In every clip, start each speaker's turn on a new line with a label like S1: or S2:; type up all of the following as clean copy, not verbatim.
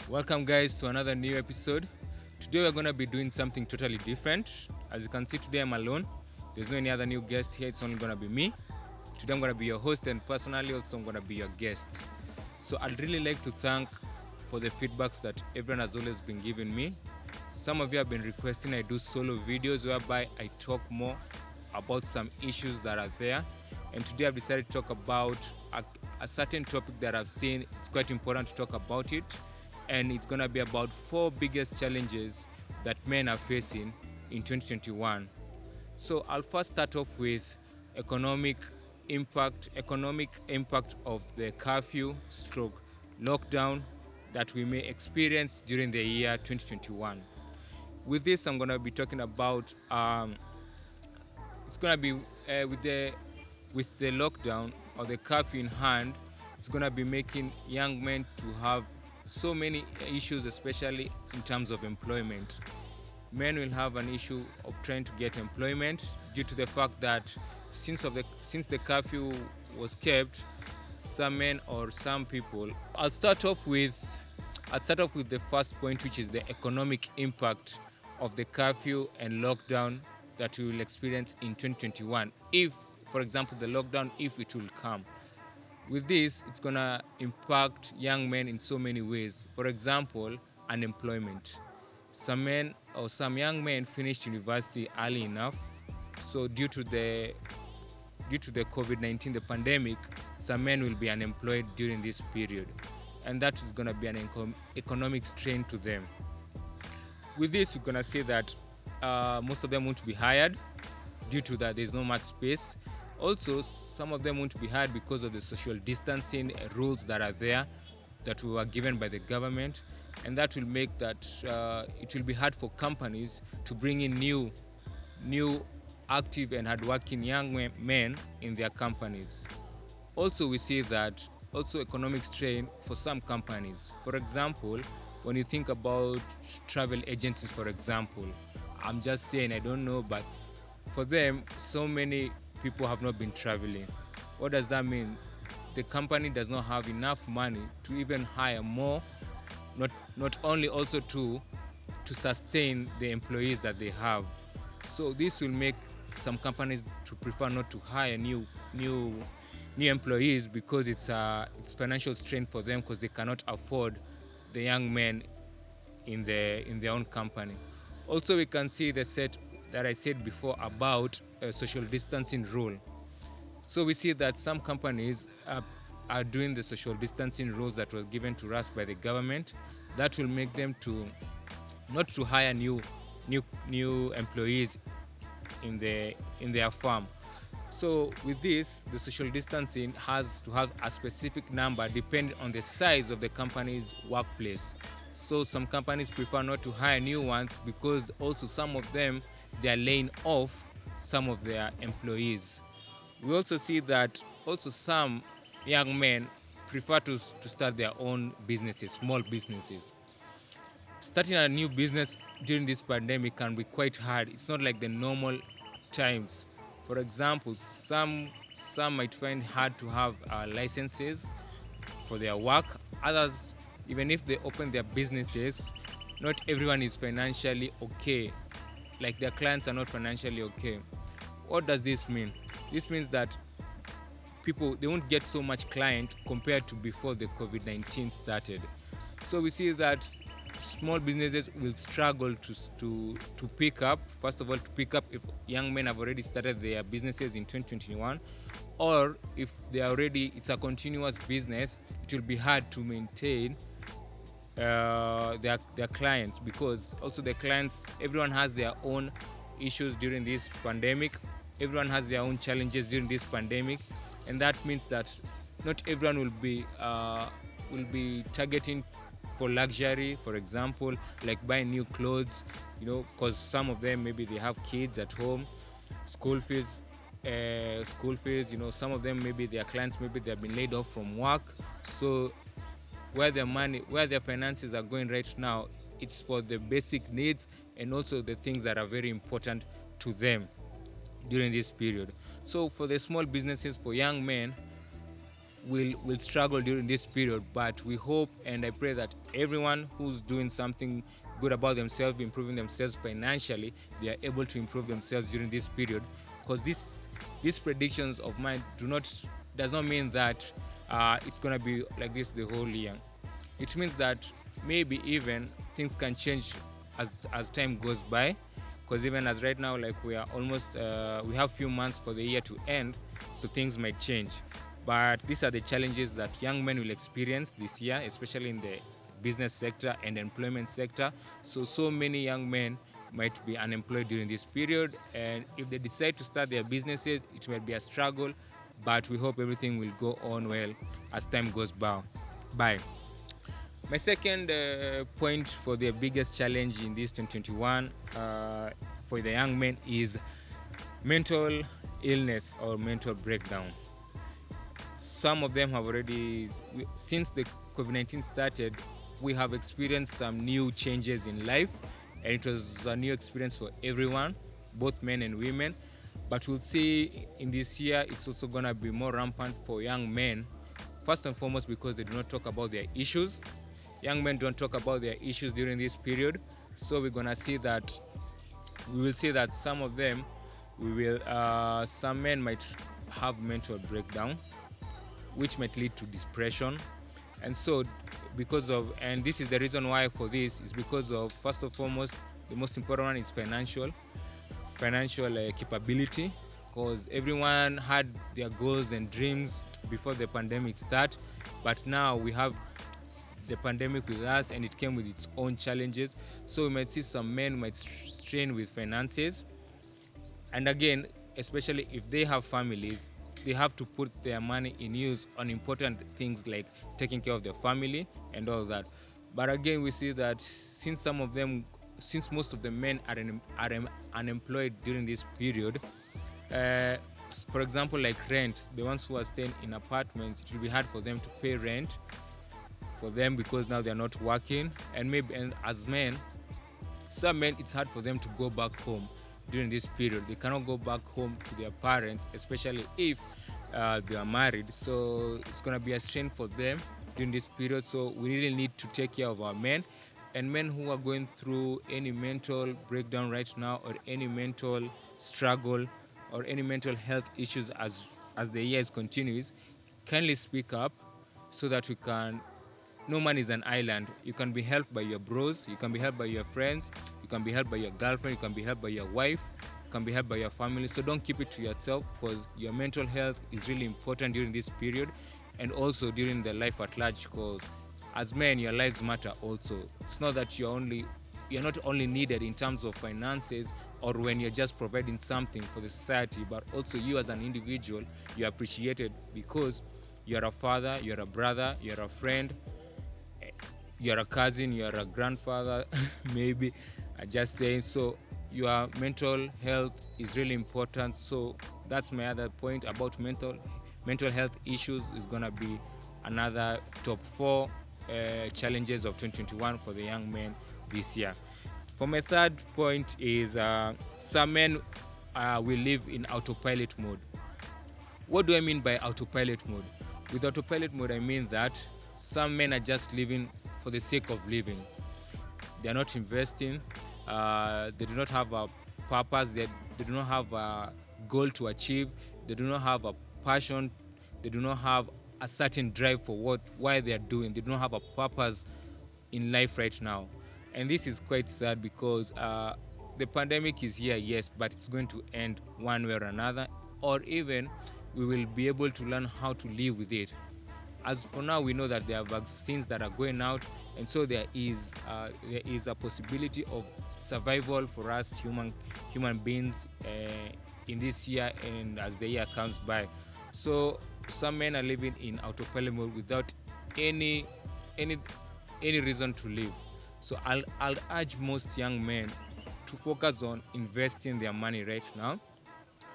S1: Welcome, guys, to another new episode. Today we're going to be doing something totally different. As you can see, today I'm alone. There's no any other new guest here. It's only going to be me. Today I'm going to be your host, and personally also I'm going to be your guest. So I'd really like to thank for the feedbacks that everyone has always been giving me. Some of you have been requesting I do solo videos whereby I talk more about some issues that are there. And today I've decided to talk about a certain topic that I've seen. It's quite important to talk about it. And it's going to be about 4 biggest challenges that men are facing in 2021. So I'll first start off with economic impact of the curfew stroke lockdown that we may experience during the year 2021. With this, I'm going to be talking about it's going to be with the lockdown or the curfew in hand. It's going to be making young men to have so many issues, especially in terms of employment. Men will have an issue of trying to get employment due to the fact that since the curfew was kept, some men or some people. I'll start off with the first point, which is the economic impact of the curfew and lockdown that we will experience in 2021. If, for example, the lockdown, if it will come. With this, it's going to impact young men in so many ways. For example, unemployment. Some young men finished university early enough. So due to the COVID-19, the pandemic, some men will be unemployed during this period. And that is going to be an economic strain to them. With this, we're going to say that most of them won't be hired due to that there's not much space. Also, some of them won't be hired because of the social distancing rules that are there that we were given by the government, and that will make that it will be hard for companies to bring in new active and hardworking young men in their companies. Also, we see that also economic strain for some companies. For example, when you think about travel agencies, for example, I'm just saying, I don't know, but for them, so many people have not been traveling. What does that mean? The company does not have enough money to even hire more, not only also to sustain the employees that they have. So this will make some companies to prefer not to hire new employees because it's financial strain for them because they cannot afford the young men in their own company. Also, we can see the set that I said before about a social distancing rule. So we see that some companies are doing the social distancing rules that were given to us by the government. That will make them to not to hire new employees in their farm. So with this, the social distancing has to have a specific number depending on the size of the company's workplace. So some companies prefer not to hire new ones because also some of them, they are laying off some of their employees. We also see that also some young men prefer to start their own businesses, small businesses. Starting a new business during this pandemic can be quite hard. It's not like the normal times. For example, some might find hard to have licenses for their work. Others, even if they open their businesses, not everyone is financially okay. Like their clients are not financially okay. What does this mean? This means that people, they won't get so much client compared to before the COVID-19 started. So we see that small businesses will struggle to pick up. First of all, to pick up if young men have already started their businesses in 2021, or if it's a continuous business, it will be hard to maintain their clients, because also the clients, everyone has their own issues during this pandemic. Everyone has their own challenges during this pandemic. and that means that not everyone will be targeting for luxury, for example, like buying new clothes, because some of them maybe they have kids at home, school fees, some of them maybe their clients, maybe they have been laid off from work, so where their finances are going right now, it's for the basic needs and also the things that are very important to them during this period. So for the small businesses, for young men, will struggle during this period, but we hope and I pray that everyone who's doing something good about themselves, improving themselves financially, they are able to improve themselves during this period, because these predictions of mine does not mean that it's going to be like this the whole year. It means that maybe even things can change as time goes by, because even as right now, like we are almost we have few months for the year to end, so things might change. But these are the challenges that young men will experience this year, especially in the business sector and employment sector. So many young men might be unemployed during this period, and if they decide to start their businesses, it might be a struggle, but we hope everything will go on well as time goes by. My second point for the biggest challenge in this 2021 for the young men is mental illness or mental breakdown. Some of them have already, since the COVID-19 started, we have experienced some new changes in life, and it was a new experience for everyone, both men and women. But we'll see in this year, it's also going to be more rampant for young men, first and foremost because they do not talk about their issues. Young men don't talk about their issues during this period, so we will see that some of them, some men might have mental breakdown, which might lead to depression. And so and this is the reason why for this is because of, first and foremost, the most important one is financial capability, because everyone had their goals and dreams before the pandemic start, but now we have the pandemic with us, and it came with its own challenges. So we might see some men might strain with finances, and again, especially if they have families, they have to put their money in use on important things like taking care of their family and all that. But again, we see that since most of the men are unemployed during this period, for example, like rent, the ones who are staying in apartments, it will be hard for them to pay rent for them because now they're not working. And as men, some men, it's hard for them to go back home during this period. They cannot go back home to their parents, especially if they are married. So it's going to be a strain for them during this period. So we really need to take care of our men. And men who are going through any mental breakdown right now, or any mental struggle, or any mental health issues as the years continues, kindly speak up so that we can. No man is an island. You can be helped by your bros, you can be helped by your friends, you can be helped by your girlfriend, you can be helped by your wife, you can be helped by your family. So don't keep it to yourself, because your mental health is really important during this period, and also during the life at large, because as men, your lives matter also. It's not that you're not only needed in terms of finances or when you're just providing something for the society, but also you as an individual, you're appreciated because you're a father, you're a brother, you're a friend, you're a cousin, you're a grandfather, maybe. I just saying. So your mental health is really important. So that's my other point about mental health issues. Is gonna be another top 4 challenges of 2021 for the young men this year. For my third point is some men will live in autopilot mode. What do I mean by autopilot mode? With autopilot mode, I mean that some men are just living for the sake of living. They are not investing. They do not have a purpose. They do not have a goal to achieve. They do not have a passion. They do not have a certain drive for why they are doing. They do not have a purpose in life right now. And this is quite sad because the pandemic is here, yes, but it's going to end one way or another, or even we will be able to learn how to live with it. As for now, we know that there are vaccines that are going out, and so there is a possibility of survival for us human beings in this year and as the year comes by. So some men are living in autopilot mode without any any any reason to live. So I'll urge most young men to focus on investing their money right now,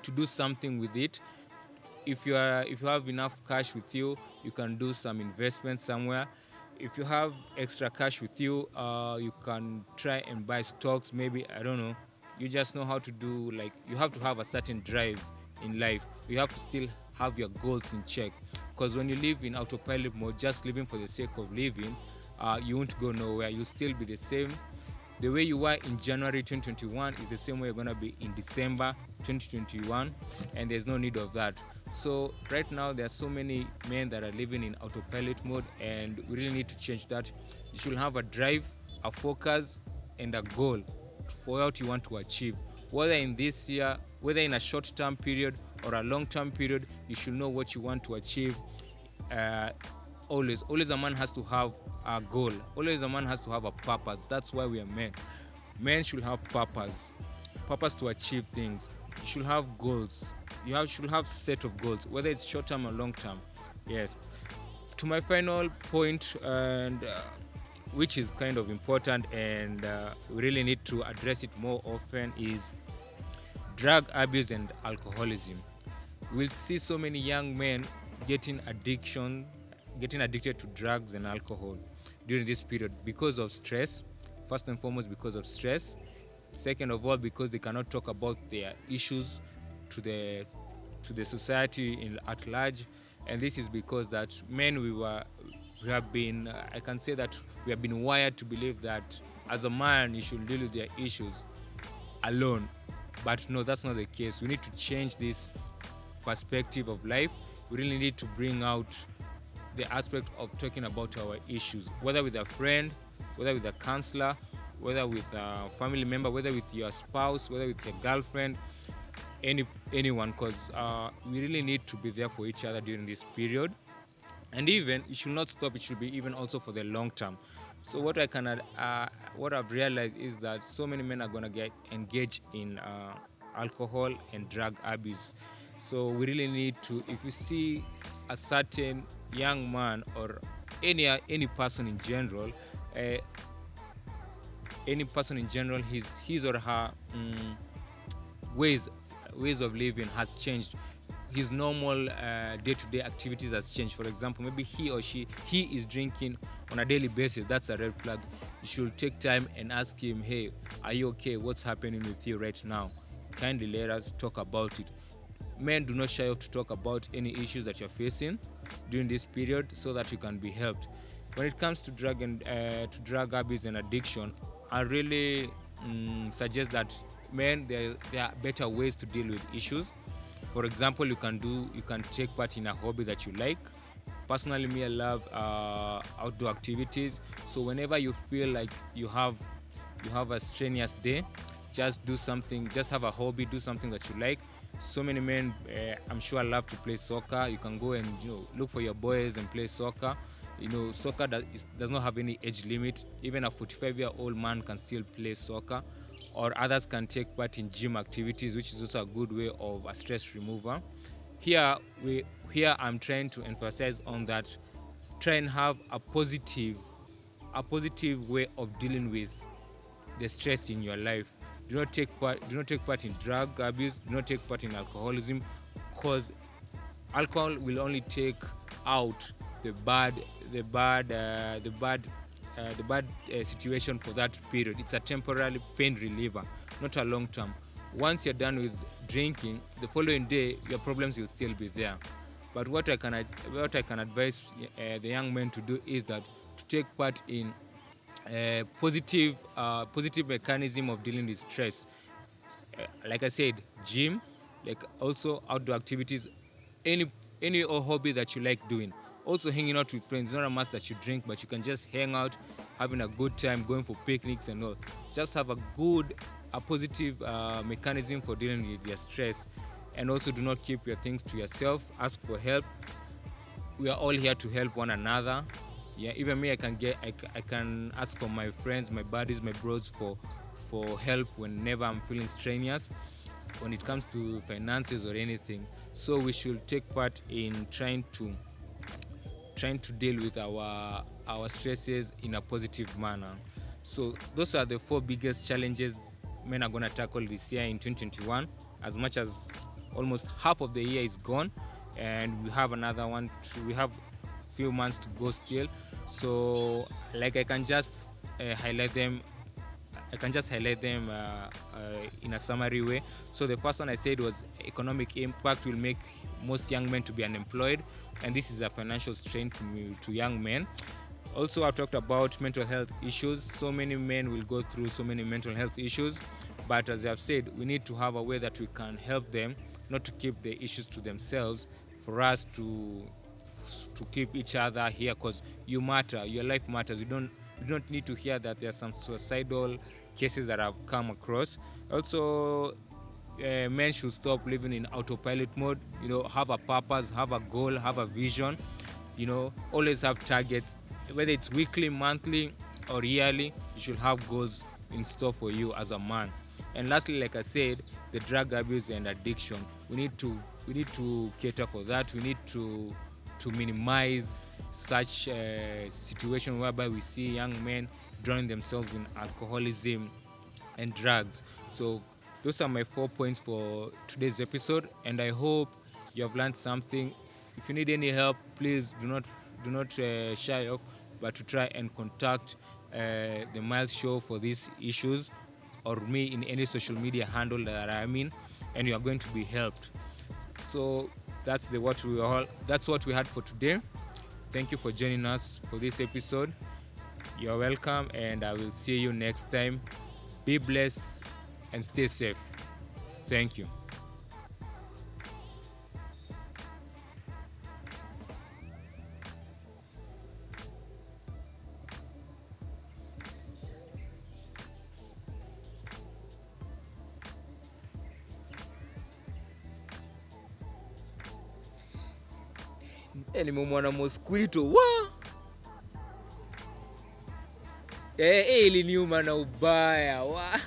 S1: to do something with it. If you have enough cash with you, you can do some investment somewhere. If you have extra cash with you, you can try and buy stocks, maybe, I don't know. You just know how to do, like, you have to have a certain drive in life. You have to still have your goals in check, because when you live in autopilot mode, just living for the sake of living, you won't go nowhere. You'll still be the same. The way you were in January 2021 is the same way you're going to be in December 2021, and there's no need of that. So right now there are so many men that are living in autopilot mode, and we really need to change that. You should have a drive, a focus, and a goal for what you want to achieve. Whether in this year, whether in a short-term period or a long-term period, you should know what you want to achieve. uh, always a man has to have a goal. Always a man has to have a purpose. That's why we are men. Men should have purpose to achieve things. You should have goals. Should have set of goals, whether it's short term or long term. Yes. To my final point, and which is kind of important, and we really need to address it more often, is drug abuse and alcoholism. We'll see so many young men getting addicted to drugs and alcohol during this period because of stress. First and foremost, because of stress. Second of all, because they cannot talk about their issues to the society at large. And this is because that men we have been I can say that we have been wired to believe that as a man you should deal with their issues alone. But no, that's not the case. We need to change this perspective of life. We really need to bring out the aspect of talking about our issues, whether with a friend, whether with a counselor, whether with a family member, whether with your spouse, whether with your girlfriend, anyone, because we really need to be there for each other during this period. And even it should not stop. It should be even also for the long term. So what I've realized is that so many men are gonna get engaged in alcohol and drug abuse. So we really need to, if you see a certain young man or any person in general, his or her ways of living has changed. His normal day-to-day activities has changed. For example, maybe he is drinking on a daily basis. That's a red flag. You should take time and ask him, hey, are you okay? What's happening with you right now? Kindly let us talk about it. Men, do not shy off to talk about any issues that you're facing during this period so that you can be helped. When it comes to drug abuse and addiction, I really suggest that men, there are better ways to deal with issues. For example, you can take part in a hobby that you like. Personally, me, I love outdoor activities. So whenever you feel like you have a strenuous day, just do something. Just have a hobby. Do something that you like. So many men, I'm sure, love to play soccer. You can go and look for your boys and play soccer. Soccer does not have any age limit. Even a 45-year-old man can still play soccer. Or others can take part in gym activities, which is also a good way of a stress remover. Here I'm trying to emphasize on that. Try and have a positive way of dealing with the stress in your life. Do not take part in drug abuse. Do not take part in alcoholism, because alcohol will only take out the bad situation for that period. It's a temporary pain reliever, not a long term. Once you're done with drinking, the following day your problems will still be there. But what I can advise the young men to do is that to take part in positive mechanism of dealing with stress. Like I said, gym, like also outdoor activities, any hobby that you like doing. Also hanging out with friends. It's not a must that you drink, but you can just hang out, having a good time, going for picnics and all. Just have a positive mechanism for dealing with your stress. And also do not keep your things to yourself. Ask for help. We are all here to help one another. Yeah, even me, I can ask for my friends, my buddies, my bros for help whenever I'm feeling strenuous when it comes to finances or anything. So we should take part in trying to deal with our stresses in a positive manner. So those are the 4 biggest challenges men are going to tackle this year in 2021. As much as almost half of the year is gone, and we have another one. We have few months to go still. So like I can just highlight them. In a summary way. So the first one I said was economic impact will make most young men to be unemployed, and this is a financial strain to young men. Also, I talked about mental health issues. So many men will go through so many mental health issues, but as I've said, we need to have a way that we can help them, not to keep the issues to themselves, for us to keep each other here, because you matter, your life matters. You don't need to hear that there are some suicidal cases that I've come across. Also, men should stop living in autopilot mode. Have a purpose, have a goal, have a vision. Always have targets, whether it's weekly, monthly, or yearly. You should have goals in store for you as a man. And lastly, like I said, the drug abuse and addiction. We need to cater for that. We need to minimize such a situation whereby we see young men drowning themselves in alcoholism and drugs. So those are my 4 points for today's episode, and I hope you have learned something. If you need any help, please do not shy off, but to try and contact the Myles Show for these issues, or me in any social media handle that I'm in, and you are going to be helped. So that's what we had for today. Thank you for joining us for this episode. You're welcome, and I will see you next time. Be blessed and stay safe. Thank you. Nimemwona mosquito wa iliniuma na ubaya wa